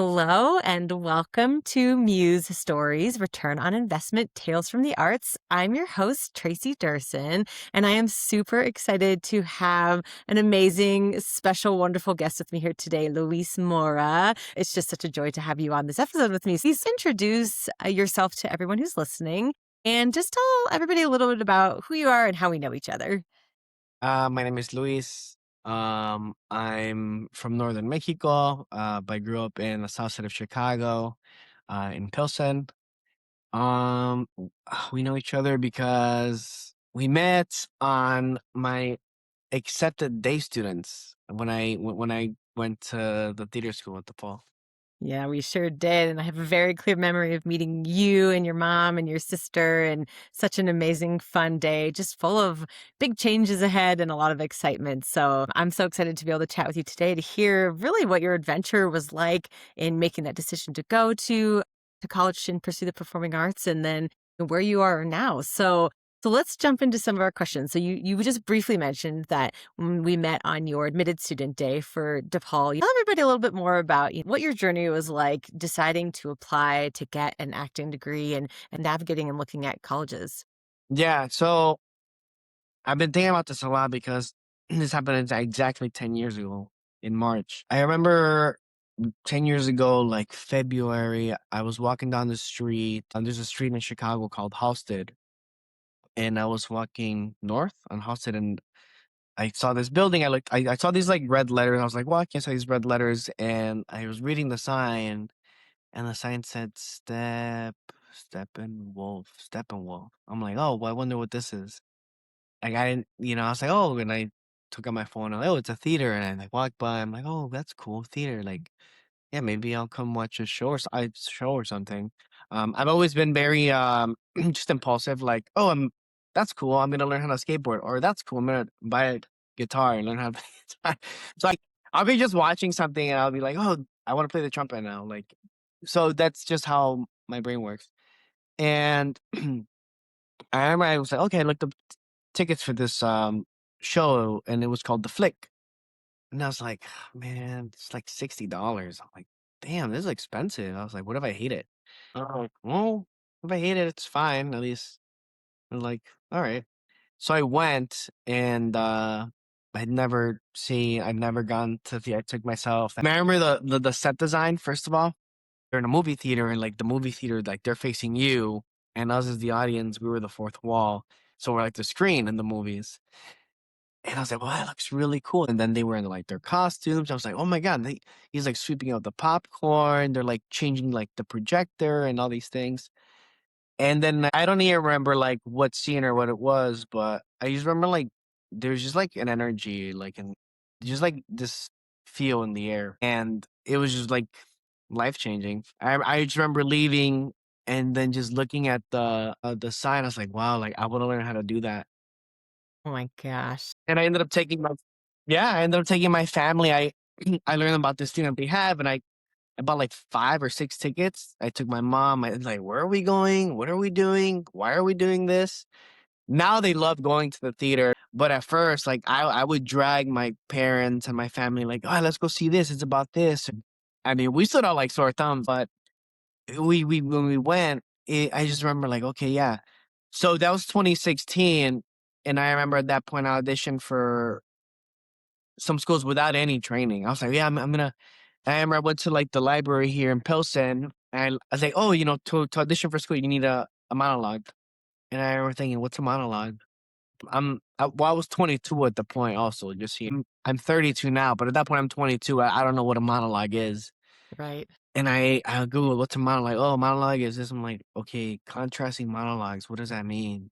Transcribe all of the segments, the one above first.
Hello and welcome to Muse Stories Return on Investment Tales from the Arts. I'm your host, Tracy Durson, and I am super excited to have an amazing, special, wonderful guest with me here today, Luis Mora. It's just such a joy to have you on this episode with me. Please introduce yourself to everyone who's listening and just tell everybody a little bit about who you are and how we know each other. My name is Luis. I'm from northern Mexico, but I grew up in the south side of Chicago, in Pilsen. We know each other because we met on my accepted day students when I went to the theater school at the fall. Yeah, we sure did. And I have a very clear memory of meeting you and your mom and your sister, and such an amazing, fun day, just full of big changes ahead and a lot of excitement. So I'm so excited to be able to chat with you today to hear really what your adventure was like in making that decision to go to college and pursue the performing arts, and then where you are now. So let's jump into some of our questions. So you just briefly mentioned that when we met on your admitted student day for DePaul. Tell everybody a little bit more about what your journey was like deciding to apply to get an acting degree and navigating and looking at colleges. Yeah, so I've been thinking about this a lot because this happened exactly 10 years ago in March. I remember 10 years ago, like February, I was walking down the street. There's a street in Chicago called Halsted. And I was walking north on Halsted and I saw this building. I saw these like red letters. I was like, well, I can't say these red letters. And I was reading the sign and the sign said, Steppenwolf. I'm like, oh, well, I wonder what this is. Like, I didn't, I was like, oh, and I took out my phone. I'm like, oh, it's a theater. And I like walked by. I'm like, oh, that's cool. Theater. Like, yeah, maybe I'll come watch a show or something. I've always been very just impulsive. Like, oh, that's cool. I'm gonna learn how to skateboard, or that's cool. I'm gonna buy a guitar and learn how to play guitar. So like, I'll be just watching something and I'll be like, oh, I want to play the trumpet now. Like, so that's just how my brain works. And I remember I was like, okay, I looked up tickets for this show, and it was called The Flick. And I was like, man, it's like $60. I'm like, damn, this is expensive. I was like, what if I hate it? Well, if I hate it, it's fine. At least I'm like, all right. So I went and I'd never gone to the I took myself. I remember the set design, first of all. They're in a movie theater and like the movie theater, like they're facing you and us as the audience, we were the fourth wall. So we're like the screen in the movies. And I was like, "Well, that looks really cool." And then they were in like their costumes. I was like, "Oh my god!" He's like sweeping out the popcorn. They're like changing like the projector and all these things. And then I don't even remember like what scene or what it was, but I just remember like there's just like an energy, like and just like this feel in the air, and it was just like life changing. I just remember leaving and then just looking at the sign. I was like, "Wow!" Like I want to learn how to do that. Oh my gosh. And I ended up taking my yeah, I ended up taking my family. I learned about this thing that they have, and I bought like 5 or 6 tickets. I took my mom. I was like, "Where are we going? What are we doing? Why are we doing this?" Now they love going to the theater, but at first, like I would drag my parents and my family, like, "Oh, let's go see this. It's about this." And, I mean, we stood out like sore thumbs, but we when we went, I just remember like, okay, yeah. So that was 2016, and I remember at that point I auditioned for some schools without any training. I was like, yeah, I'm gonna. I remember I went to like the library here in Pilsen, and I was like, oh, to audition for school, you need a monologue. And I remember thinking, what's a monologue? Well, I was 22 at the point, also. Just here, I'm 32 now, but at that point, I'm 22. I don't know what a monologue is. Right. And I Googled what's a monologue. Oh, monologue is this. I'm like, okay, contrasting monologues. What does that mean?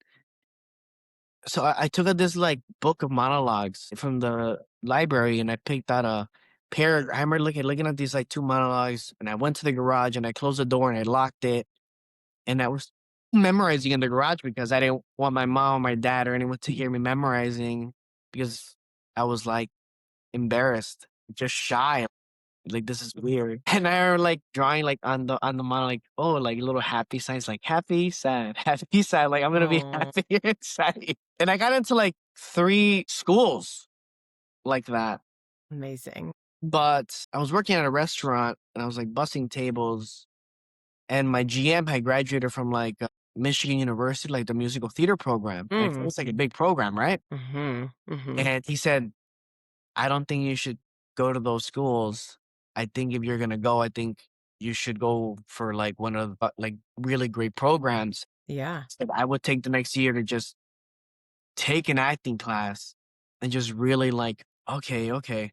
So I took out this like book of monologues from the library and I picked out a pair. I remember looking at these like 2 monologues and I went to the garage and I closed the door and I locked it and I was memorizing in the garage because I didn't want my mom or my dad or anyone to hear me memorizing because I was like embarrassed, just shy. Like this is weird. And I remember like drawing like on the model like, oh, like little happy signs like happy, sad, happy, sad. Like I'm gonna be Oh, happy and sad. And I got into like 3 schools like that. amazing. But I was working at a restaurant and I was like bussing tables, and my GM had graduated from like Michigan University, like the musical theater program. And Mm. it's like a big program, right? Mhm. Mhm. And he said, I don't think you should go to those schools. I think if you're gonna go, I think you should go for like one of the like really great programs. Yeah. So I would take the next year to just take an acting class and just really like, okay, okay.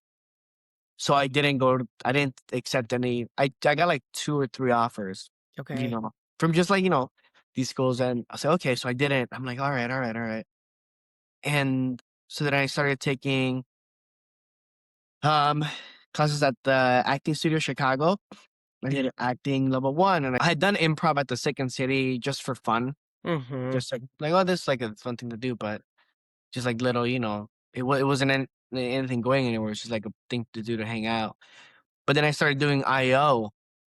So I didn't accept any. I got like two or three offers, Okay. from just like, these schools. And I said, okay, so I didn't. I'm like, all right, all right, all right. And so then I started taking um classes at the acting studio Chicago. I did acting level one, and I had done improv at the Second City just for fun, Mhm. just like oh, this is like a fun thing to do, but just like little, it wasn't anything going anywhere. It's just like a thing to do to hang out. But then I started doing IO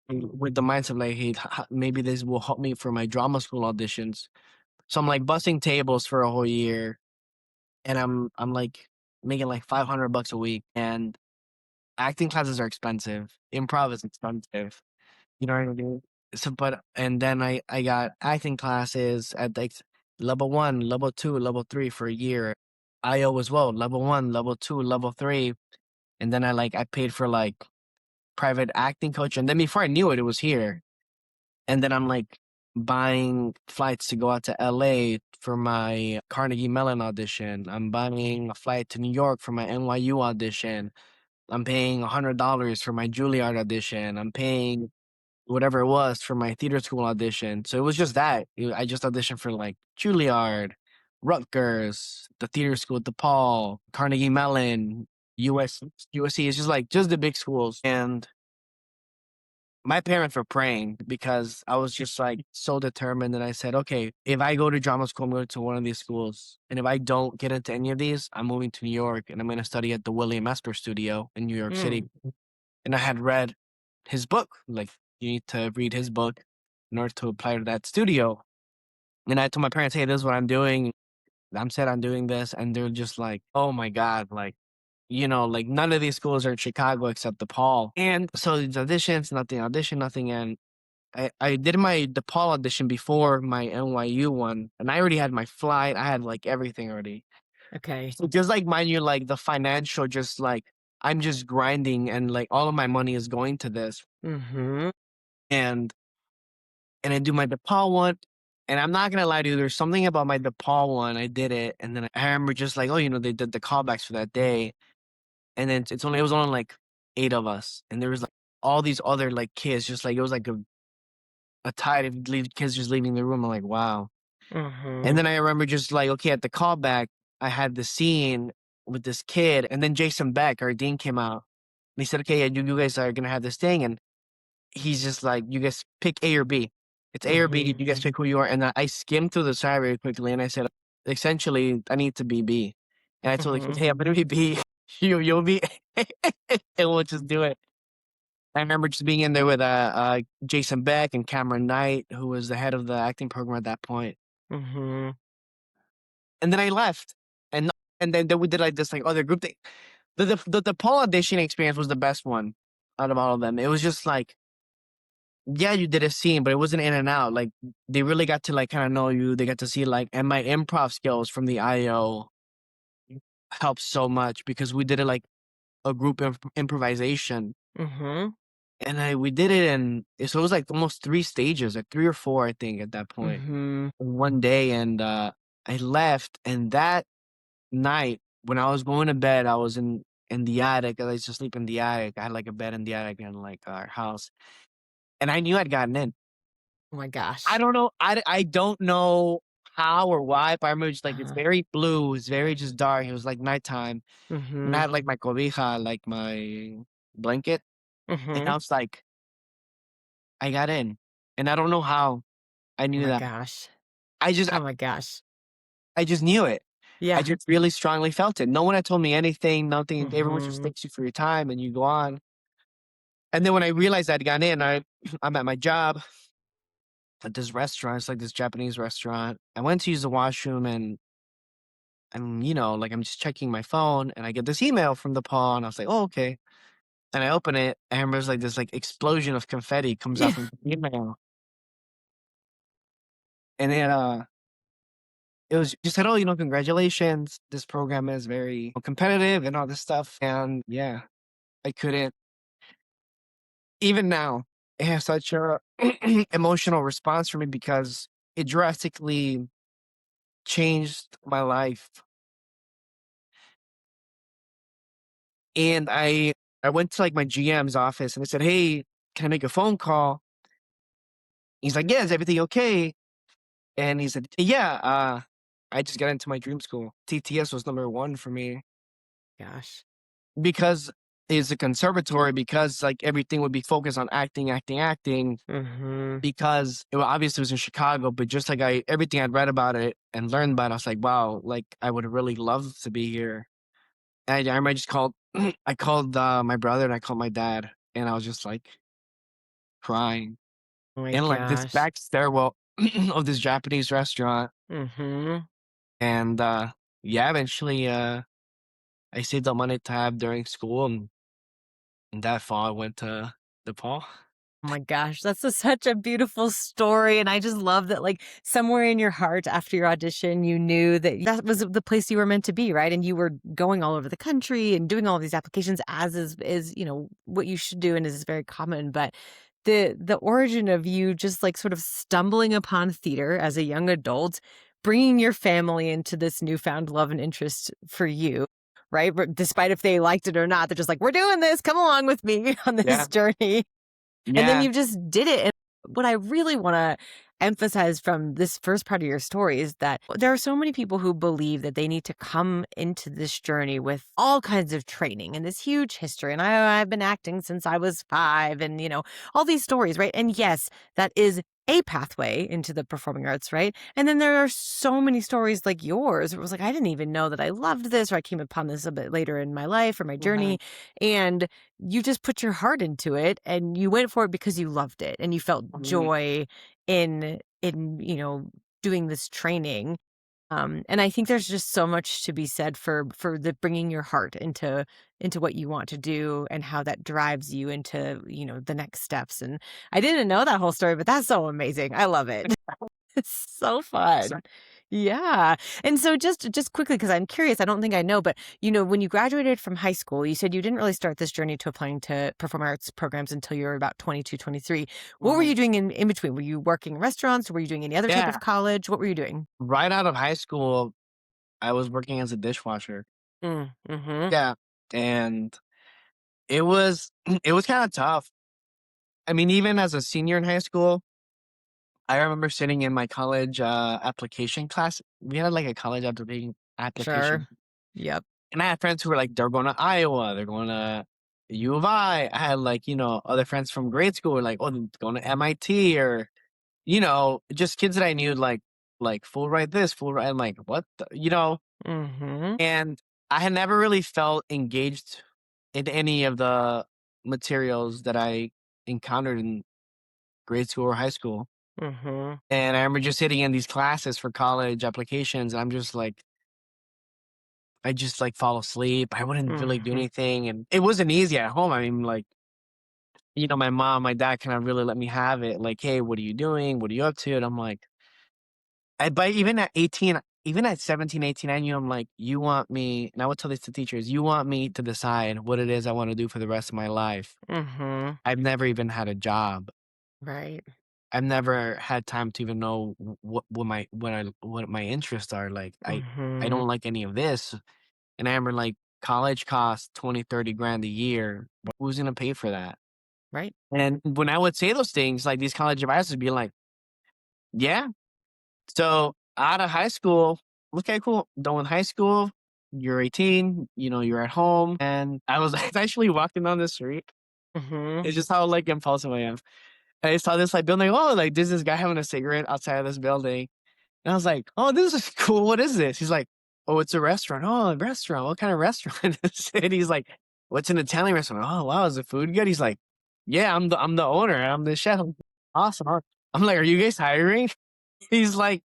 with the mindset like, hey, maybe this will help me for my drama school auditions. So I'm like bussing tables for a whole year, and I'm like making like $500 a week. And acting classes are expensive. Improv is expensive. You know what I mean? So, but and then I got acting classes at like level one, level two, level three for a year. IO as well, level one, level two, level three, and then I paid for like private acting coach, and then before I knew it, it was here. And then I'm like buying flights to go out to LA for my Carnegie Mellon audition. I'm buying a flight to New York for my NYU audition. I'm paying $100 for my Juilliard audition. I'm paying whatever it was for my theater school audition. So it was just that. I just auditioned for like Juilliard, Rutgers, the theater school at DePaul, Carnegie Mellon, US, USC. It's just like just the big schools. And my parents were praying because I was just like so determined. And I said, okay, if I go to drama school, I'm going to one of these schools. And if I don't get into any of these, I'm moving to New York and I'm going to study at the William Esper Studio in New York Mm. City. And I had read his book. Like, you need to read his book in order to apply to that studio. And I told my parents, hey, this is what I'm doing. I'm said I'm doing this. And they're just like, oh my God, like, like none of these schools are in Chicago except DePaul. And so these auditions, nothing audition, nothing. And I did my DePaul audition before my NYU one. And I already had my flight. I had like everything already. Okay. So just like mind you, like the financial, just like I'm just grinding and like all of my money is going to this. Mhm. And I do my DePaul one. And I'm not gonna lie to you, there's something about my DePaul one. I did it, and then I remember just like, oh, they did the callbacks for that day, and then it was only like 8 of us, and there was like all these other like kids, just like it was like a tide of kids just leaving the room. I'm like, wow. And Mhm. then I remember just like, okay, at the callback, I had the scene with this kid, and then Jason Beck, our dean, came out, and he said, okay, yeah, you guys are gonna have this thing, and he's just like, you guys pick A or B. It's A or B. Mhm. You guys pick who you are. And I skimmed through the side very quickly, and I said, essentially, I need to be B. And I told the kid, Mhm. hey, I'm gonna be B. You'll be, A. And we'll just do it. I remember just being in there with Jason Beck and Cameron Knight, who was the head of the acting program at that point. Mhm. And then I left, and then we did like this like other group thing. The Paul audition experience was the best one out of all of them. It was just like, yeah, you did a scene, but it wasn't in and out. Like they really got to like kind of know you. They got to see like, and my improv skills from the IO helped so much because we did it like a group improvisation, Mhm. and we did it, and so it was like almost 3 stages, like 3 or 4, I think, at that point. Mhm. One day, and I left, and that night when I was going to bed, I was in the attic. I used to sleep in the attic. I had like a bed in the attic in like our house, and I knew I'd gotten in. Oh my I gosh. don't know. I don't know how or why, but I remember just like it's Uh-huh. very blue. It's very just dark. It was like nighttime, and I Mhm. had like my cobija, like my blanket, and I Mhm. was like, I got in, and I don't know how I Oh knew my that. gosh. I just, I, Oh my gosh. I just knew it. I Yeah. just really strongly felt it. No one had told me anything. Nothing. Everyone just Mhm. thanks you for your time, and you go on. And then when I realized I'd gotten in, I'm at my job at this restaurant. It's like this Japanese restaurant. I went to use the washroom, and like I'm just checking my phone, and I get this email from the pawn. I was like, oh, okay. and I open it, and there's like this like explosion of confetti comes out Yeah. from the email, and then it was just said, "Oh, congratulations. This program is very competitive and all this stuff." And yeah, I couldn't even now. It has such a emotional response for me because it drastically changed my life. And I went to like my GM's office and I said, "Hey, can I make a phone call?" He's like, "Yeah, is everything okay?" And he said, "Yeah, I just got into my dream school. TTS was number one for me Gosh. because it's a conservatory, because like everything would be focused on acting, acting, acting. Mhm. Because it obviously was in Chicago, but just like everything I'd read about it and learned about it, I was like, wow, like I would really love to be here. And I remember I just called, I called my brother and I called my dad, and I was just like crying Oh my in like this gosh. back stairwell of this Japanese restaurant. Mhm. And yeah, eventually I saved up money to have during school, and that fall I went to DePaul. Oh my gosh, that's such a beautiful story, and I just love that, like, somewhere in your heart after your audition, you knew that that was the place you were meant to be, right? And you were going all over the country and doing all these applications as is, what you should do and is very common, but the origin of you just, like, sort of stumbling upon theater as a young adult, bringing your family into this newfound love and interest for you, right? Despite if they liked it or not, they're just like, "We're doing this, come along with me on Yeah, this journey." And then yeah, you just did it. And what I really want to emphasize from this first part of your story is that there are so many people who believe that they need to come into this journey with all kinds of training and this huge history. And I've been acting since I was 5 and, all these stories, right? And yes, that is a pathway into the performing arts, right? And then there are so many stories like yours. It was like, I didn't even know that I loved this, or I came upon this a bit later in my life or my mhm, journey. And you just put your heart into it and you went for it because you loved it and you felt mhm, joy in doing this training. And I think there's just so much to be said for the bringing your heart into what you want to do and how that drives you into the next steps. And I didn't know that whole story, but that's so amazing. I love it. It's so so fun. Yeah. And so just quickly, because I'm curious, I don't think I know, but when you graduated from high school, you said you didn't really start this journey to applying to performing arts programs until you were about 22, 23. What were mhm. you doing in between? Were you working in restaurants? Or were you doing any other type Yeah, of college? What were you doing? right out of high school, I was working as a dishwasher. Mm-hmm. Yeah, and it was it was kinda tough. I mean, even as a senior in high school, I remember sitting in my college, application class. We had, like, a college application, Sure. Yep. and I had friends who were like, they're going to Iowa, they're going to U of I. I had, like, other friends from grade school were like, "Oh, they're going to MIT," or, just kids that I knew, like, "Full ride this, full ride." I'm like, "What the" Mm-hmm. And I had never really felt engaged in any of the materials that I encountered in grade school or high school. Mm-hmm. And I remember just sitting in these classes for college applications, and I'm just like, I just like fall asleep. I wouldn't really do Mm-hmm. anything. And it wasn't easy at home. I mean, like, my mom, my dad kind of really let me have it. Like, hey, what are you doing? What are you up to? And I'm like, but even at 18, even at 17, 18, I knew I'm like, you want me, and I would tell this to teachers, you want me to decide what it is I want to do for the rest of my life. Mm-hmm. I've never even had a job. Right. I've never had time to even know what my interests are. Like I Mm-hmm. don't like any of this. And I remember like college costs 20, 30 grand a year. Who's gonna pay for that? Right. And when I would say those things, like these college advisors would be like, yeah. So out of high school, okay, cool. Done with high school. You're 18, you're at home. And I was actually walking down the street. Mm-hmm. It's just how like impulsive I am. I saw this like building, oh, like there's this guy having a cigarette outside of this building. And I was like, oh, this is cool. What is this? He's like, oh, it's a restaurant. Oh, a restaurant. What kind of restaurant is it? He's like, what's an Italian restaurant? Oh, wow, is the food good? He's like, yeah, I'm the owner. I'm the chef. Awesome. I'm like, are you guys hiring? He's like,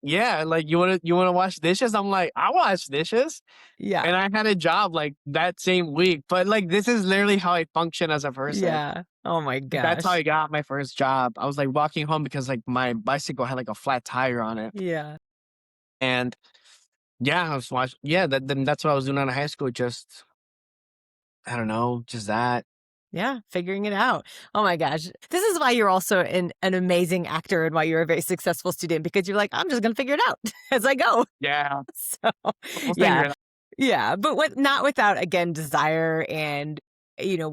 yeah, like, "You wanna wash dishes?" I'm like, "I wash dishes." Yeah. And I had a job, like, that same week, but, like, this is literally how I function as a person. Yeah. Oh my That's how gosh. I got my first job. I was, like, walking home because, like, my bicycle had, like, a flat tire on it, Yeah. and yeah, I was yeah, that's what I was doing out of high school, just I don't know, just that. Yeah, figuring it out. Oh my gosh. This is why you're also an amazing actor and why you're a very successful student because you're like, I'm just gonna figure it out as I go. Yeah, So we'll figure yeah. it out. Yeah. But what not without again desire and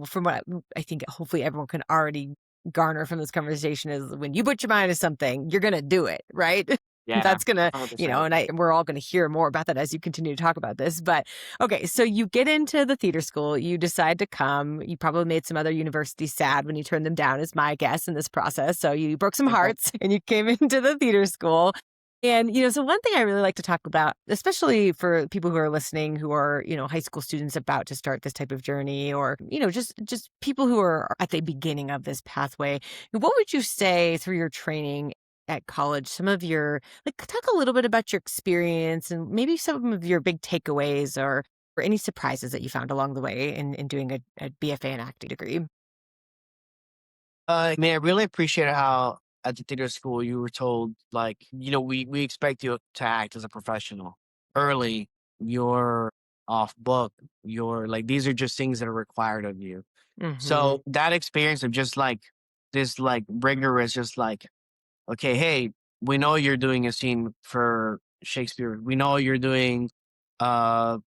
from what I think hopefully everyone can already garner from this conversation is when you put your mind to something, you're gonna do it, right? Yeah, That's gonna, 100%. we're all gonna hear more about that as you continue to talk about this. But okay, so you get into the theater school, you decide to come. You probably made some other universities sad when you turned them down, is my guess in this process. So you broke some hearts and you came into the theater school. And, so one thing I really like to talk about, especially for people who are listening, who are, high school students about to start this type of journey, or, just people who are at the beginning of this pathway, what would you say through your training at college, some of your, like, talk a little bit about your experience and maybe some of your big takeaways or any surprises that you found along the way in doing a BFA in acting degree? I mean, I really appreciate how at the theater school you were told, like, we expect you to act as a professional early. You're off book. You're like, these are just things that are required of you. Mhm. So that experience of just like this, like rigorous, just like, okay, hey, we know you're doing a scene for Shakespeare. We know you're doing uh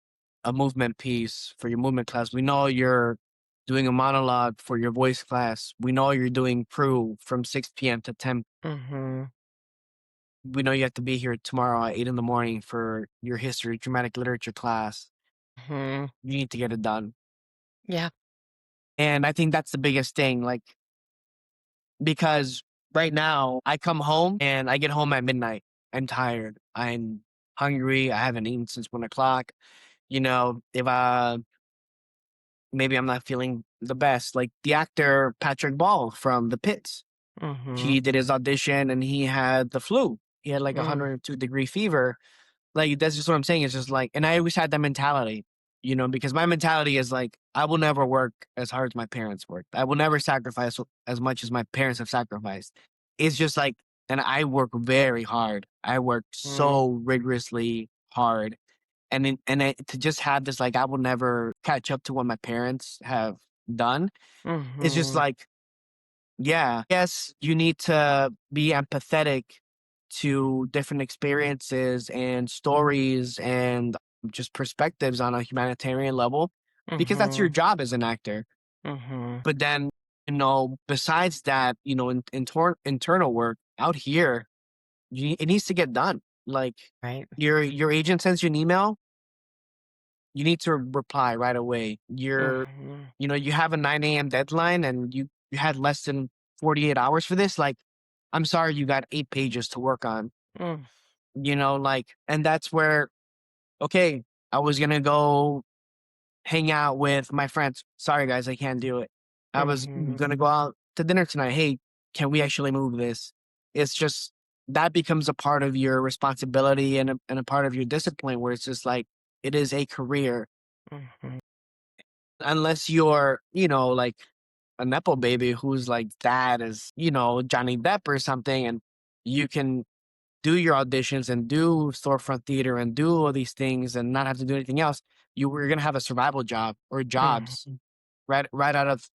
a movement piece for your movement class. We know you're doing a monologue for your voice class. We know you're doing crew from 6 p.m. to 10. Mhm. We know you have to be here tomorrow at 8 in the morning for your history, dramatic literature class. Mhm. You need to get it done. Yeah. And I think that's the biggest thing. Like, because right now I come home and I get home at midnight. I'm tired. I'm hungry. I haven't eaten since 1 o'clock. If maybe I'm not feeling the best. Like the actor Patrick Ball from The Pits, Mhm. he did his audition and he had the flu. He had like a Mm. 102-degree fever. Like that's just what I'm saying. It's just like, and I always had that mentality, because my mentality is like, I will never work as hard as my parents worked. I will never sacrifice as much as my parents have sacrificed. It's just like, and I work very hard. I work Mm. so rigorously hard to just have this like I will never catch up to what my parents have done. It's just Mhm. like, yeah, yes, you need to be empathetic to different experiences and stories and just perspectives on a humanitarian level because that's your Mhm. job as an actor. Mhm. But then, besides that, internal work out here, it needs to get done. Like Right. your agent sends you an email, you need to reply right away. Mhm. You have a 9 a.m. deadline and you had less than 48 hours for this. Like, I'm sorry, you got 8 pages to work on, Mm. and that's where, okay, I was going to go hang out with my friends. Sorry, guys, I can't do it. I was Mhm. going to go out to dinner tonight. Hey, can we actually move this? It's just that becomes a part of your responsibility and a part of your discipline where it's just like, it is a career Mhm. unless you're, like a nepo baby who's like dad is, Johnny Depp or something, and you can do your auditions and do storefront theater and do all these things and not have to do anything else. You were gonna have a survival job or jobs Mhm. right out of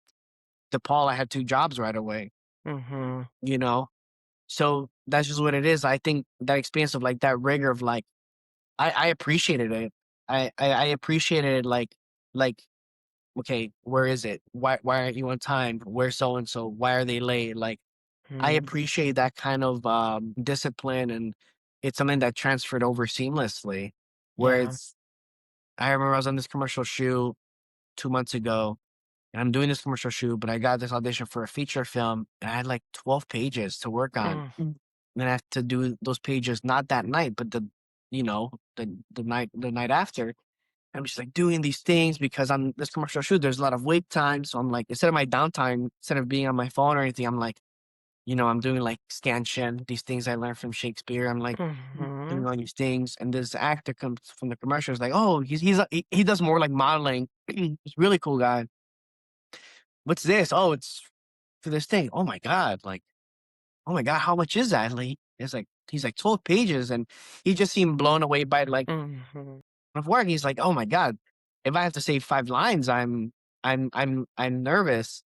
DePaul. I had 2 jobs right away, Mhm. you know. So that's just what it is. I think that experience of like that rigor of like I appreciated it. I appreciated it like okay, where is it? Why aren't you on time? Where's so and so? Why are they late? Like I Mhm. appreciate that kind of discipline, and it's something that transferred over seamlessly. Yeah. Whereas I remember I was on this commercial shoot 2 months ago, and I'm doing this commercial shoot, but I got this audition for a feature film, and I had like 12 pages to work on, Mm. and I have to do those pages not that night, but the night after. I'm just like doing these things because on this commercial shoot, there's a lot of wait time. So I'm like, instead of my downtime, instead of being on my phone or anything, I'm like, I'm doing like scansion, these things I learned from Shakespeare. I'm like Mhm. doing all these things, and this actor comes from the commercial. Is like, oh, he does more like modeling. He's a really cool guy. What's this? Oh, it's for this thing. Oh my god! Like, oh my god, how much is that? Like, it's like he's like 12 pages, and he just seemed blown away by like Mhm. of work. He's like, oh my god, if I have to say 5 lines, I'm nervous.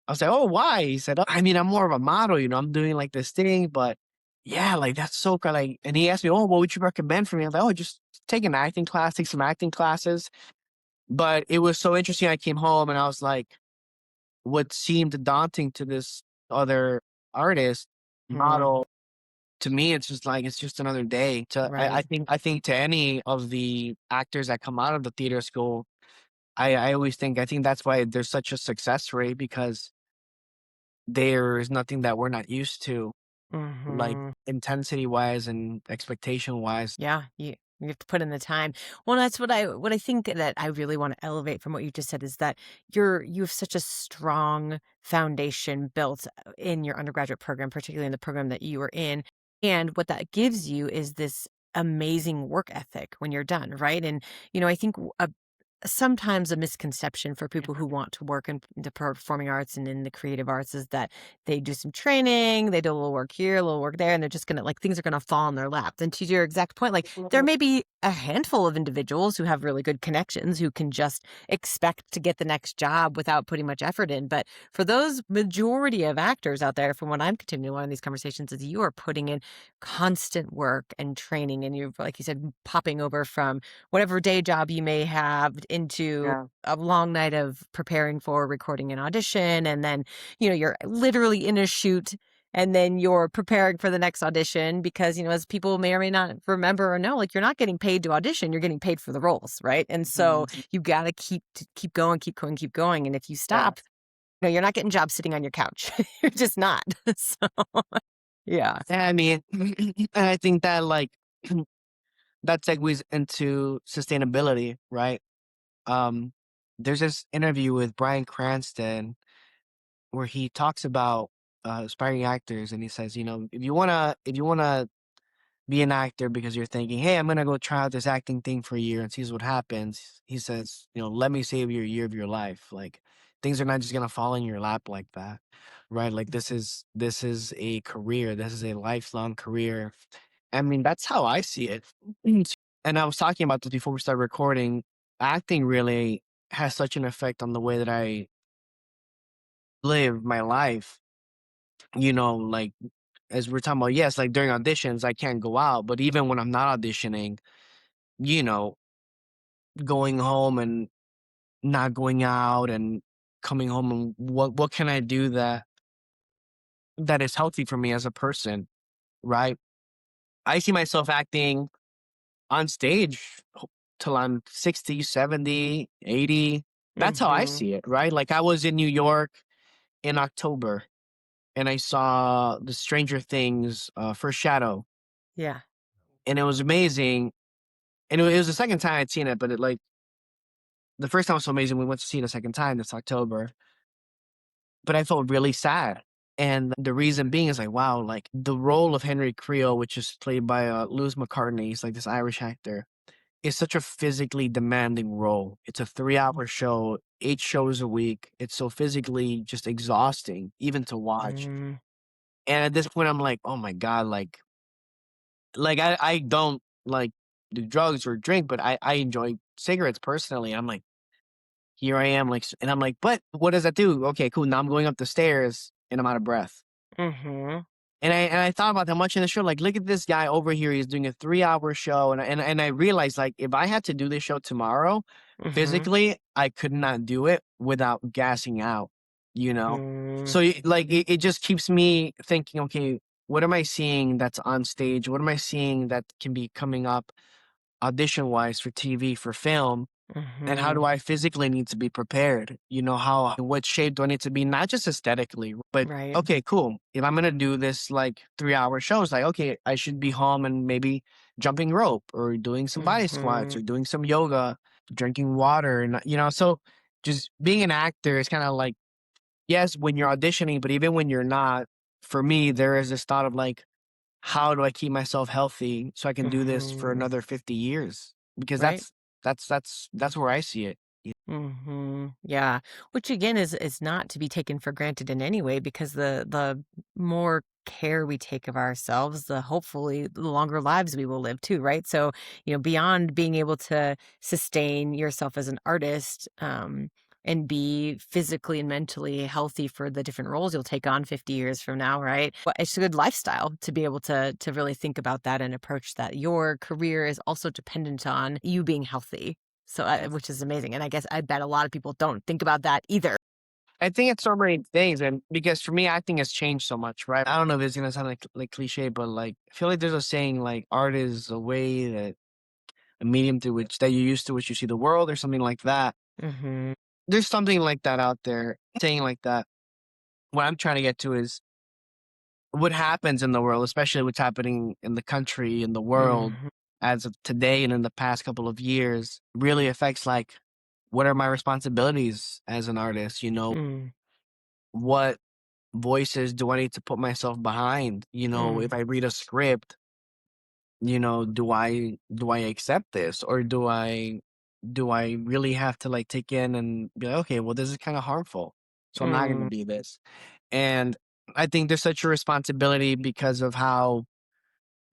I was like, "Oh, why?" He said, "Oh, I mean, I'm more of a model, I'm doing like this thing, but yeah, like that's so cool." Like, and he asked me, "Oh, what would you recommend for me?" I was like, "Oh, just take an acting class, take some acting classes." But it was so interesting. I came home and I was like, what seemed daunting to this other artist, Mhm. model, to me, it's just like it's just another day. Right. I think to any of the actors that come out of the theater school, I always think I think that's why there's such a success rate because there is nothing that we're not used to, like, Mhm. intensity-wise and expectation-wise. Yeah, you have to put in the time. Well, that's what I think that I really want to elevate from what you just said is that you have such a strong foundation built in your undergraduate program, particularly in the program that you were in. And what that gives you is this amazing work ethic when you're done, right? And I think sometimes a misconception for people who want to work in the performing arts and in the creative arts is that they do some training, they do a little work here, a little work there, and they're just gonna like things are gonna fall in their lap. And to your exact point, like there may be a handful of individuals who have really good connections who can just expect to get the next job without putting much effort in. But for those majority of actors out there, from what I'm continuing on in these conversations, is you are putting in constant work and training, and you're like you said, popping over from whatever day job you may have into Yeah. a long night of preparing for recording an audition. And then, you're literally in a shoot and then you're preparing for the next audition because, as people may or may not remember or know, like you're not getting paid to audition, you're getting paid for the roles, right? And so Mhm. you got to keep going, keep going, keep going. And if you Yeah. stop, you're not getting jobs sitting on your couch. You're just not. So, yeah. Yeah, I mean, and I think that, like, that segues into sustainability, right? Um, there's this interview with Bryan Cranston where he talks about, aspiring actors, and he says, if you wanna be an actor because you're thinking, "Hey, I'm gonna go try out this acting thing for a year and see what happens." He says, "Let me save you a year of your life. Like, things are not just gonna fall in your lap like that, right? Like, this is a career. This is a lifelong career." I mean, that's how I see it. And I was talking about this before we started recording. Acting really has such an effect on the way that I live my life. Like as we're talking about, yes, like during auditions, I can't go out, but even when I'm not auditioning, you know, going home and not going out and coming home and what can I do that is healthy for me as a person, right? I see myself acting on stage till I'm 60, 70, 80. That's how I Hmm. see it, right? Like I was in New York in October and I saw the Stranger Things first shadow Yeah. and it was amazing. And it was the second time I'd seen it, but the first time was so amazing. We went to see it a second time this October, but I felt really sad. And the reason being is like, wow, like the role of Henry Creel, which is played by Lewis McCartney, he's like this Irish actor, is such a physically demanding role. It's a 3 hour show, 8 shows a week. It's so physically just exhausting, even to watch. Mm. And at this point, I'm like, oh my God, like I don't like do drugs or drink, but I enjoy cigarettes personally. I'm like, here I am, like, and I'm like, but what does that do? Okay, cool. Now I'm going up the stairs and I'm out of breath. Hmm. And I thought about that much in the show. Like, look at this guy over here. He's doing a 3 hour show, and I realized like if I had to do this show tomorrow, Hmm. physically, I could not do it without gassing out. You know, Mm. so like it just keeps me thinking. Okay, what am I seeing that's on stage? What am I seeing that can be coming up audition wise for TV for film? And how do Mhm. I physically need to be prepared? How what shape do I need to be? Not just aesthetically, but Right. okay, cool. If I'm gonna do this like 3 hour shows, like okay, I should be home and maybe jumping rope or doing some body squats Mhm. or doing some yoga, drinking water, and so just being an actor is kind of like yes, when you're auditioning, but even when you're not, for me, there is this thought of like, how do I keep myself healthy so I can do this for Mhm. another 50 years? Because Right? that's where I see it. Yeah. Which again is not to be taken for granted in any way because the more care we take of ourselves, the hopefully the longer lives we will live too, right? So, beyond being able to sustain yourself as an artist, and be physically and mentally healthy for the different roles you'll take on 50 years from now, right? Well, it's a good lifestyle to be able to really think about that and approach that. Your career is also dependent on you being healthy, so, which is amazing, and I bet a lot of people don't think about that either. I think it's so many things, and because for me, acting has changed so much, right? I don't know if it's gonna sound like cliche, but like I feel like there's a saying like art is a way that a medium through which that you use to which you see the world or something like that. Mhm, There's something like that out there, saying like that. What I'm trying to get to is what happens in the world, especially what's happening in the country, in the world, mhm, as of today and in the past couple of years, really affects like what are my responsibilities as an artist? mm, What voices do I need to put myself behind? If mm, I read a script, do I accept this, or do I really have to like take in and be like, okay, well, this is kind of harmful, so I'm not going to mm, do this. And I think there's such a responsibility because of how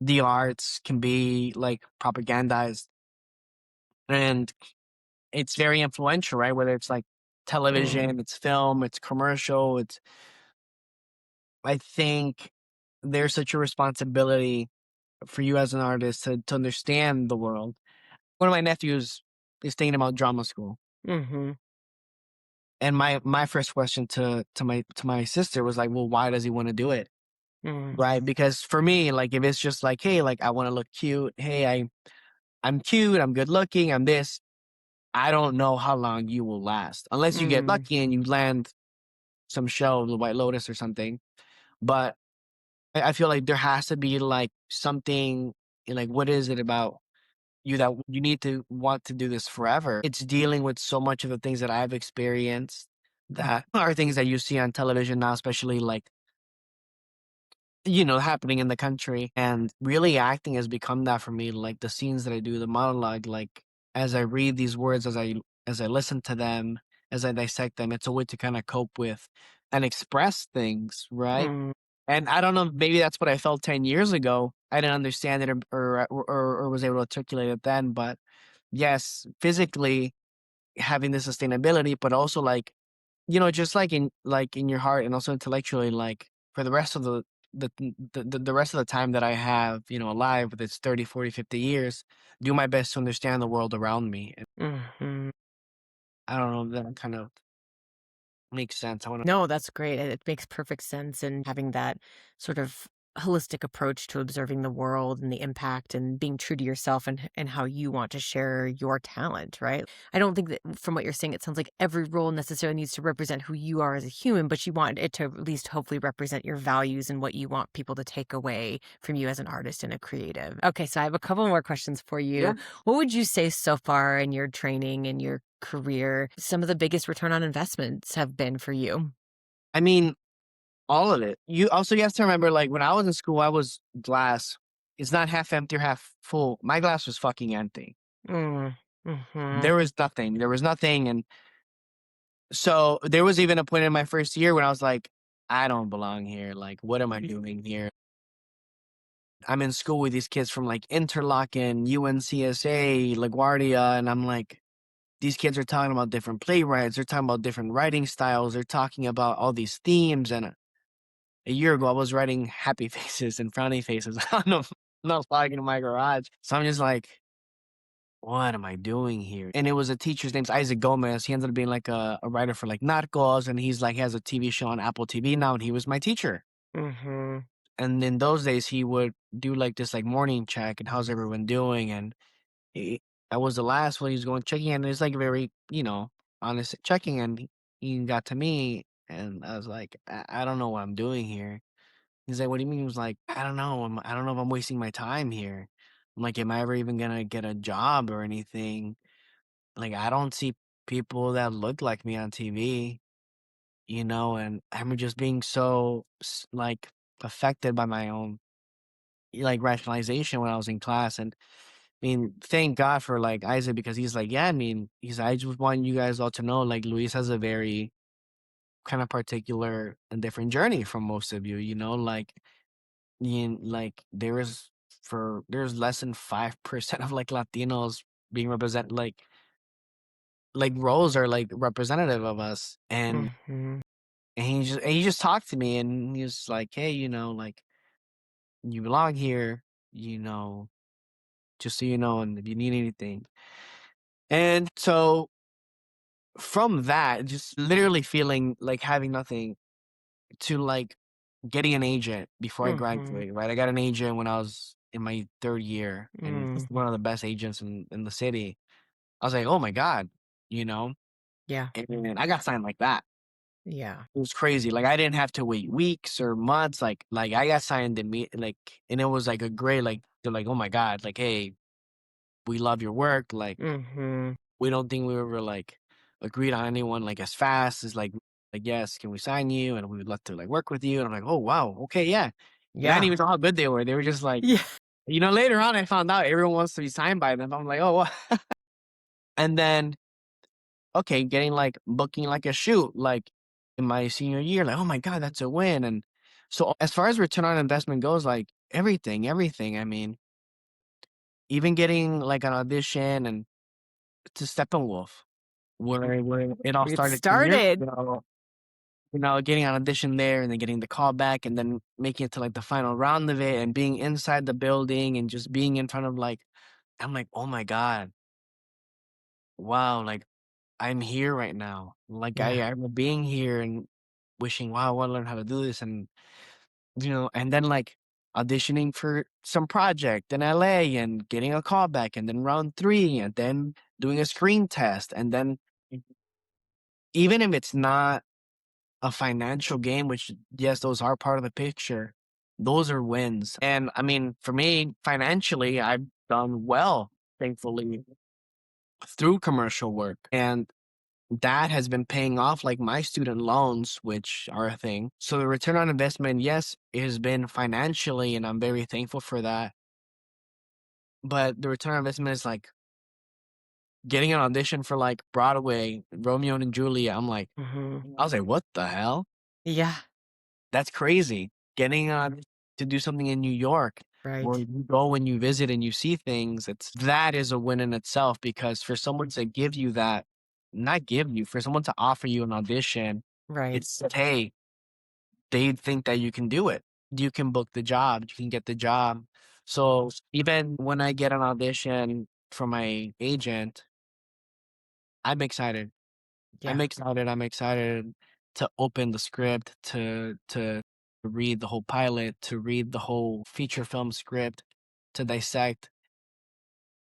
the arts can be like propagandized, and it's very influential, right? Whether it's like mm, television, it's film, it's commercial, I think there's such a responsibility for you as an artist to understand the world. One of my nephews is thinking about drama school. mhm, And my first question to my sister was like, well, why does he want to do it? mm, Right? Because for me, like if it's just like, hey, like I want to look cute, hey, I'm cute, I'm good looking, I'm this, I don't know how long you will last. Unless you get mm, lucky and you land some show, the White Lotus or something. But I feel like there has to be like something like what is it about you that you need to want to do this forever? It's dealing with so much of the things that I've experienced that are things that you see on television now, especially like, happening in the country. And really acting has become that for me. Like the scenes that I do, the monologue, like as I read these words, as I listen to them, as I dissect them, it's a way to kind of cope with and express things, right? mm, And I don't know, maybe that's what I felt 10 years ago. I didn't understand it or was able to articulate it then. But yes, physically having the sustainability, but also like, just like in your heart and also intellectually, like for the rest of the rest of the time that I have, alive, with its 30, 40, 50 years, do my best to understand the world around me. And mhm. I don't know if that kind of makes sense. I want to. No, that's great. It makes perfect sense. And having that sort of holistic approach to observing the world and the impact and being true to yourself and how you want to share your talent, right? I don't think that from what you're saying, it sounds like every role necessarily needs to represent who you are as a human, but you want it to at least hopefully represent your values and what you want people to take away from you as an artist and a creative. Okay, so I have a couple more questions for Yeah. you. What would you say so far in your training and your career, some of the biggest return on investments have been for you? I mean, all of it. You have to remember, like when I was in school, I was glass. It's not half empty or half full. My glass was fucking empty. Mm, mhm, There was nothing. There was nothing, and so there was even a point in my first year when I was like, I don't belong here. Like, what am I doing here? I'm in school with these kids from like Interlochen, UNCSA, LaGuardia, and I'm like, these kids are talking about different playwrights. They're talking about different writing styles. They're talking about all these themes. And a year ago, I was writing happy faces and frowny faces on a flag in my garage. So I'm just like, what am I doing here? And it was a teacher's name's Isaac Gomez. He ended up being like a writer for like Narcos, and he's like he has a TV show on Apple TV now, and he was my teacher. mhm, And in those days, he would do like this like morning check and how's everyone doing, and he, I was the last one he was going checking in. And it's like very honest checking, and he got to me, and I was like, I don't know what I'm doing here. He's like, "What do you mean?" He was like, "I don't know. I don't know if I'm wasting my time here." I'm like, "Am I ever even gonna get a job or anything?" Like, I don't see people that look like me on TV, and I'm just being so like affected by my own like rationalization when I was in class. And I mean, thank God for like Isaac, because he's like, yeah, I mean, I just want you guys all to know, like, Luis has a very kind of particular and different journey from most of you, like, like there's less than 5% of like Latinos being represented, like roles are like representative of us. Mhm. And he just talked to me, and he was like, hey, like, you belong here, you know, just so you know, and if you need anything. And so from that, just literally feeling like having nothing, to like getting an agent before I Mhm. graduated, right? I got an agent when I was in my third year, and Mm. it's one of the best agents in the city. I was like, oh my God, you know? Yeah. And I got signed like that. Yeah. It was crazy. Like, I didn't have to wait weeks or months. Like I got signed like, and it was like a great, like, they're like, oh my God, like, hey, we love your work. Like, Mhm. we don't think we ever like agreed on anyone like as fast as like, yes, can we sign you? And we would love to like work with you. And I'm like, oh wow, okay, yeah. And I didn't Yeah. even know how good they were. They were just like, Yeah. later on I found out everyone wants to be signed by them. I'm like, oh wow. And then, okay, getting like booking like a shoot like in my senior year, like, oh my God, that's a win. And so as far as return on investment goes, like everything. I mean, even getting like an audition and to Steppenwolf, where it all It started 2 years started. ago. Getting an audition there, and then getting the call back, and then making it to like the final round of it, and being inside the building and just being in front of like, I'm like, oh my God, wow, like I'm here right now. Like Yeah. I remember being here and wishing, wow, I want to learn how to do this. And and then like auditioning for some project in LA and getting a call back, and then round three, and then doing a screen test. And then even if it's not a financial game, which, yes, those are part of the picture, those are wins. And I mean, for me, financially, I've done well, thankfully, through commercial work. And that has been paying off like my student loans, which are a thing. So the return on investment, yes, it has been financially, and I'm very thankful for that. But the return on investment is like getting an audition for like Broadway, Romeo and Juliet. Mhm. I was like, what the hell? Yeah. That's crazy. Getting to do something in New York, where Right. you go and you visit and you see things, that is a win in itself, because for someone to give you that, not give you, for someone to offer you an audition, Right. it's that, hey, they think that you can do it. You can book the job, you can get the job. So even when I get an audition from my agent, I'm excited. Yeah. I'm excited to open the script, to read the whole pilot, to read the whole feature film script, to dissect,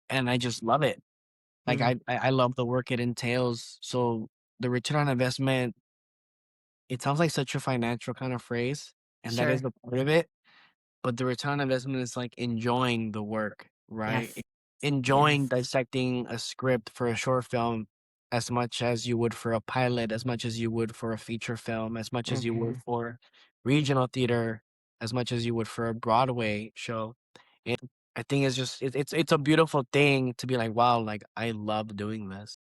and I just love it. Like, Mm. I love the work it entails. So the return on investment, it sounds like such a financial kind of phrase, and that is Sure. a part of it. But the return on investment is like enjoying the work, right? Yes. Enjoying Yes. dissecting a script for a short film as much as you would for a pilot, as much as you would for a feature film, as much as you would Mhm. for regional theater, as much as you would for a Broadway show. And I think it's just it's a beautiful thing to be like, wow, like I love doing this.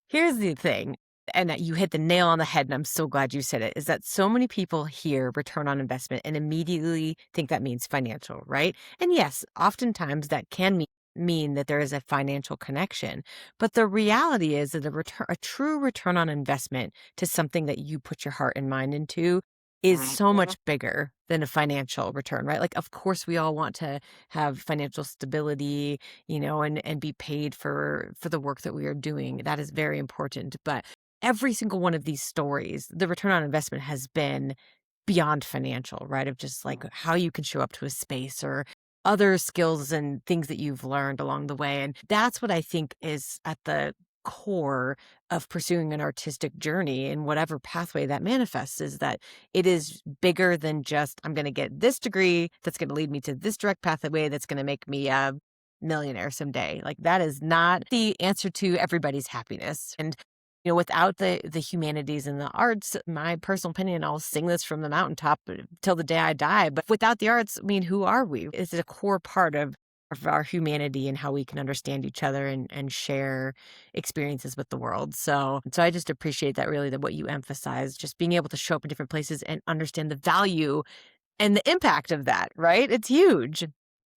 Here's the thing, and that you hit the nail on the head, and I'm so glad you said it, is that so many people hear return on investment and immediately think that means financial, right? And yes, oftentimes that can mean that there is a financial connection. But the reality is that a true return on investment to something that you put your heart and mind into is so Mhm. much bigger than a financial return, right? Like, of course, we all want to have financial stability, and be paid for the work that we are doing. That is very important. But every single one of these stories, the return on investment has been beyond financial, right? Of just like how you can show up to a space or other skills and things that you've learned along the way. And that's what I think is at the core of pursuing an artistic journey in whatever pathway that manifests, is that it is bigger than just, I'm going to get this degree that's going to lead me to this direct pathway that's going to make me a millionaire someday. Like, that is not the answer to everybody's happiness. And without the humanities and the arts, my personal opinion, I'll sing this from the mountaintop till the day I die. But without the arts, I mean, who are we? It's a core part of our humanity and how we can understand each other and share experiences with the world. So I just appreciate that really that what you emphasize, just being able to show up in different places and understand the value and the impact of that, right? It's huge.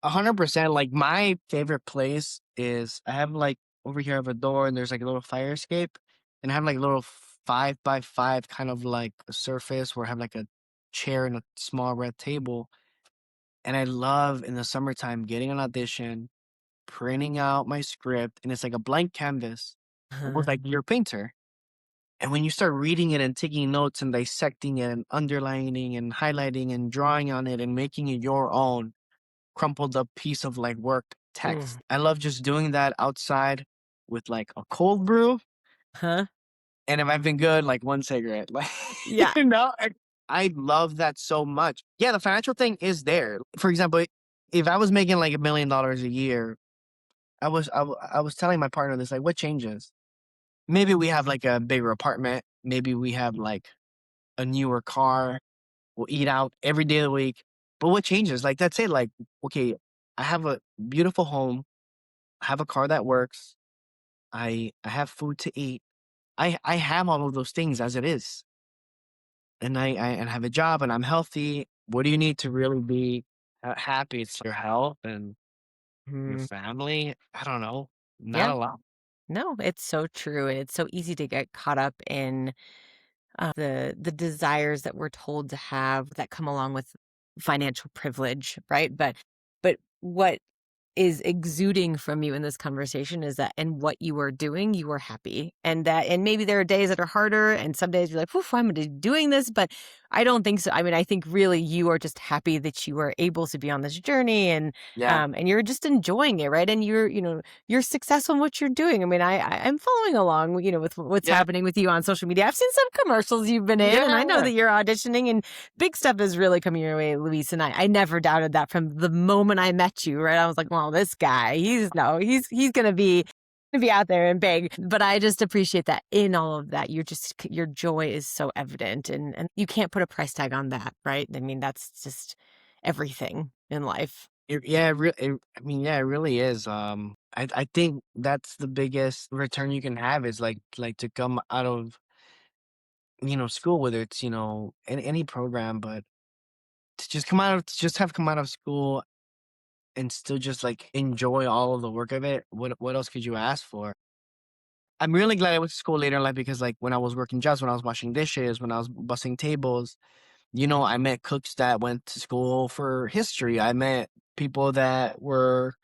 100%. Like my favorite place is I have like over here I have a door and there's like a little fire escape and I have like a little 5 by 5 kind of like a surface where I have like a chair and a small red table. And I love in the summertime getting an audition, printing out my script, and it's like a blank canvas with like your painter. And when you start reading it and taking notes and dissecting it and underlining and highlighting and drawing on it and making it your own, crumpled up piece of like work Mm. text. I love just doing that outside with like a cold brew. Huh? And if I've been good, like one cigarette. Like, Yeah. I love that so much. Yeah, the financial thing is there. For example, if I was making like $1 million a year, I was telling my partner this, like, what changes? Maybe we have like a bigger apartment. Maybe we have like a newer car. We'll eat out every day of the week. But what changes? Like, that's it. Like, okay, I have a beautiful home. I have a car that works. I have food to eat. I have all of those things as it is. And I and have a job and I'm healthy. What do you need to really be happy? It's your health and your Mhm. family. I don't know. Not Yeah. a lot. No, it's so true, and it's so easy to get caught up in the desires that we're told to have that come along with financial privilege, right? But what is exuding from you in this conversation is that and what you are doing, you are happy. And maybe there are days that are harder and some days you're like, "Oof, I'm doing this," but I don't think so. I mean, I think really you are just happy that you are able to be on this journey Yeah. and you're just enjoying it, right? And you're successful in what you're doing. I mean, I'm following along, with what's Yeah. happening with you on social media. I've seen some commercials you've been in and I know Yeah. that you're auditioning and big stuff is really coming your way, Luis. And I never doubted that from the moment I met you, right? I was like, well, this guy, he's gonna be out there and big. But I just appreciate that in all of that, your joy is so evident and you can't put a price tag on that, right? I mean, that's just everything in life. Yeah, I mean, yeah, it really is. I think that's the biggest return you can have is like to come out of school, whether it's any program, but to just have come out of school and still just like enjoy all of the work of it. What else could you ask for? I'm really glad I went to school later in life because like when I was working jobs, when I was washing dishes, when I was bussing tables, I met cooks that went to school for history. I met people that were,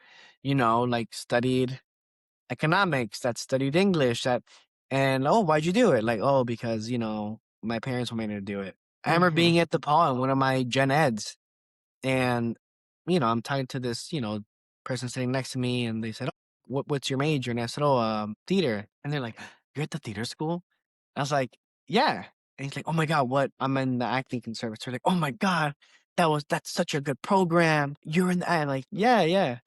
like studied economics, that studied English, and oh, why'd you do it? Like, oh, because, my parents wanted me to do it. I remember Hmm. being at the paw in one of my gen eds and, I'm talking to this, person sitting next to me and they said, oh, what's your major? And I said, oh, theater. And they're like, you're at the theater school? I was like, yeah. And he's like, oh my God, what? I'm in the acting conservatory. Like, oh my God, that's such a good program. You're in the, I'm like, yeah, yeah.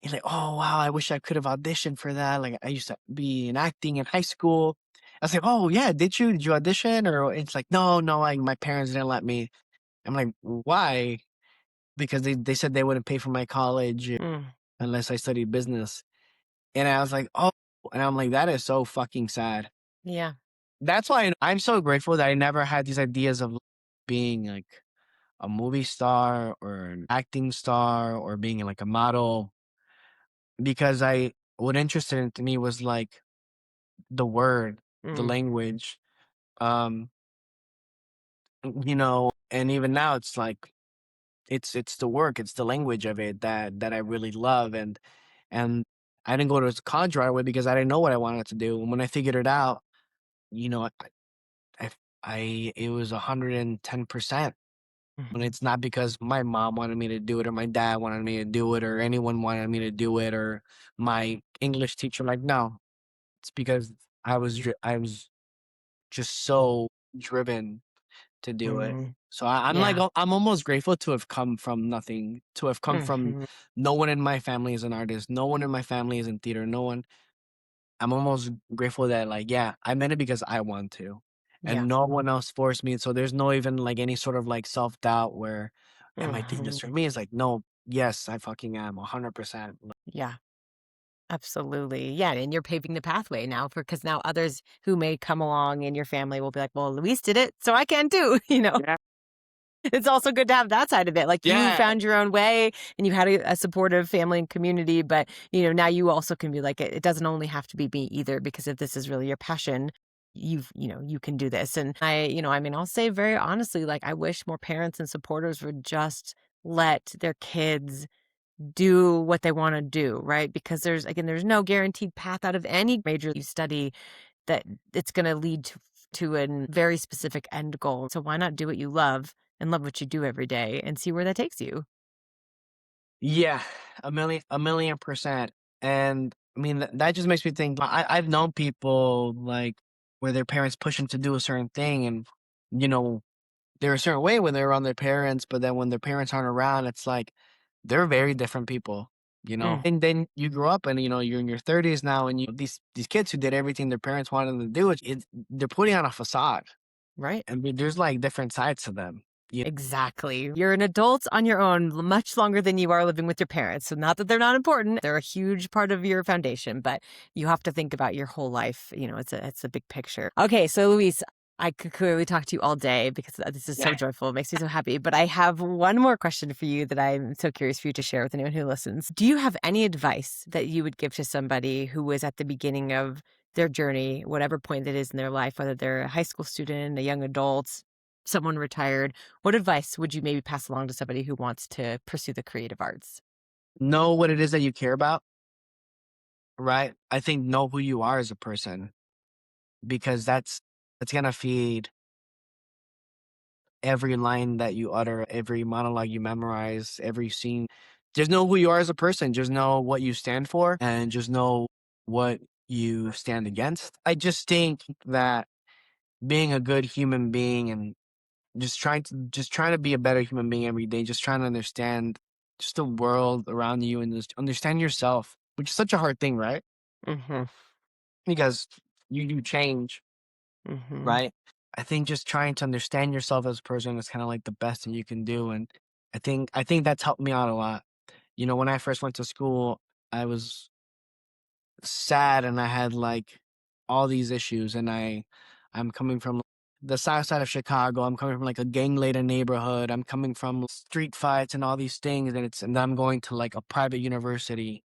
He's like, oh wow, I wish I could have auditioned for that. Like I used to be in acting in high school. I was like, oh yeah, did you audition? Or it's like, no, no, like my parents didn't let me. I'm like, why? Because they said they wouldn't pay for my college Mm, unless I studied business. And I was like, oh, and I'm like, that is so fucking sad. yeah. That's why I'm so grateful that I never had these ideas of being like a movie star or an acting star or being like a model because what interested in me was like the word, the Mm, language, um, and even now it's like it's the work, it's the language of it that I really love and I didn't go to college right away because I didn't know what I wanted to do. And when I figured it out, you know, I, it was 110%. And mhm, it's not because my mom wanted me to do it or my dad wanted me to do it or anyone wanted me to do it or my English teacher. Like, no, it's because I was just so driven to do it. mm, So I'm like, yeah. I'm almost grateful to have come from nothing, to have come from Mhm. no one in my family is an artist. No one in my family is in theater. No one. I'm almost grateful that, like, yeah, I meant it because I want to, Yeah. and no one else forced me, so there's no even, like, any sort of, like, self-doubt where, "Am I doing this Mhm. for me?" It's like, "No, yes, I fucking am 100%." Yeah. Absolutely. Yeah, and you're paving the pathway now for because now others who may come along in your family will be like, "Well, Luis did it, so I can too," you know? Yeah. It's also good to have that side of it. Like, you Yeah. found your own way and you had a supportive family and community, but, now you also can be like, "It doesn't only have to be me either, because if this is really your passion, you can do this." And I mean, I'll say very honestly, like, I wish more parents and supporters would just let their kids do what they wanna do, right? Because there's no guaranteed path out of any major you study that it's gonna lead to an very specific end goal. So why not do what you love and love what you do every day and see where that takes you? Yeah, a million%, and, I mean, that just makes me think I've known people, like, where their parents push them to do a certain thing and, you know, they're a certain way when they're around their parents, but then when their parents aren't around, it's like they're very different people, you know? Mm, And then you grow up and, you're in your 30s now and these kids who did everything their parents wanted them to do, they're putting on a facade right. and there's like different sides to them. You Exactly. You're an adult on your own much longer than you are living with your parents. So, not that they're not important, they're a huge part of your foundation, but you have to think about your whole life. It's a big picture. Okay, so Luis, I could clearly talk to you all day because this is so Yeah. joyful. It makes me so happy. But I have one more question for you that I'm so curious for you to share with anyone who listens. Do you have any advice that you would give to somebody who is at the beginning of their journey, whatever point it is in their life, whether they're a high school student, a young adult, someone retired? What advice would you maybe pass along to somebody who wants to pursue the creative arts? know what it is that you care about, right? I think know who you are as a person because that's gonna feed every line that you utter, every monologue you memorize, every scene. Just know who you are as a person. Just know what you stand for and just know what you stand against. I just think that being a good human being and just trying to be a better human being every day, just trying to understand just the world around you and just understand yourself, which is such a hard thing, right? Mhm, Because you do change, mhm, right? I think just trying to understand yourself as a person is kind of like the best thing you can do, and I think that's helped me out a lot. When I first went to school, I was sad and I had like all these issues, and I'm coming from the south side of Chicago. I'm coming from like a gang-laden neighborhood. I'm coming from street fights and all these things, and I'm going to like a private university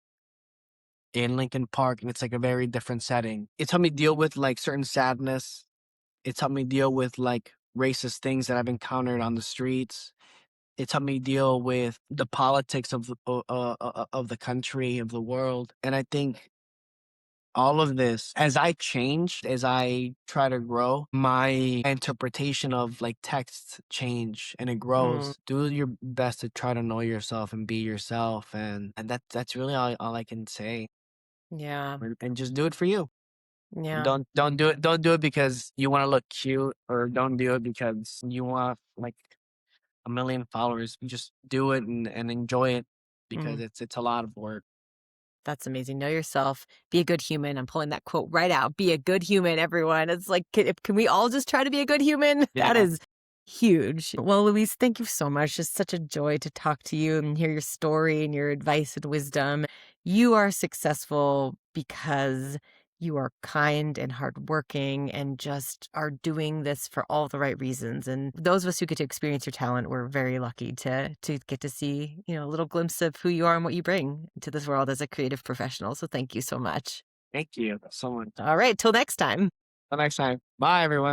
in Lincoln Park, and it's like a very different setting. It's helped me deal with like certain sadness. It's helped me deal with like racist things that I've encountered on the streets. It's helped me deal with the politics of the country, of the world. And I think all of this, as I change, as I try to grow, my interpretation of like texts change and it mm, grows. Do your best to try to know yourself and be yourself, and that's really all I can say. yeah, And just do it for you. And yeah, don't do it because you want to look cute, or don't do it because you want like a million followers. You just do it and enjoy it because mm. it's a lot of work. That's amazing. Know yourself, be a good human. I'm pulling that quote right out. Be a good human, everyone. It's like, can we all just try to be a good human? That Yeah. is huge. Well, Louise, thank you so much. Just such a joy to talk to you and hear your story and your advice and wisdom. You are successful because you are kind and hardworking and just are doing this for all the right reasons. And those of us who get to experience your talent, we're very lucky to get to see, a little glimpse of who you are and what you bring to this world as a creative professional. So thank you so much. Thank you so much. All right, till next time. Till next time. Bye, everyone.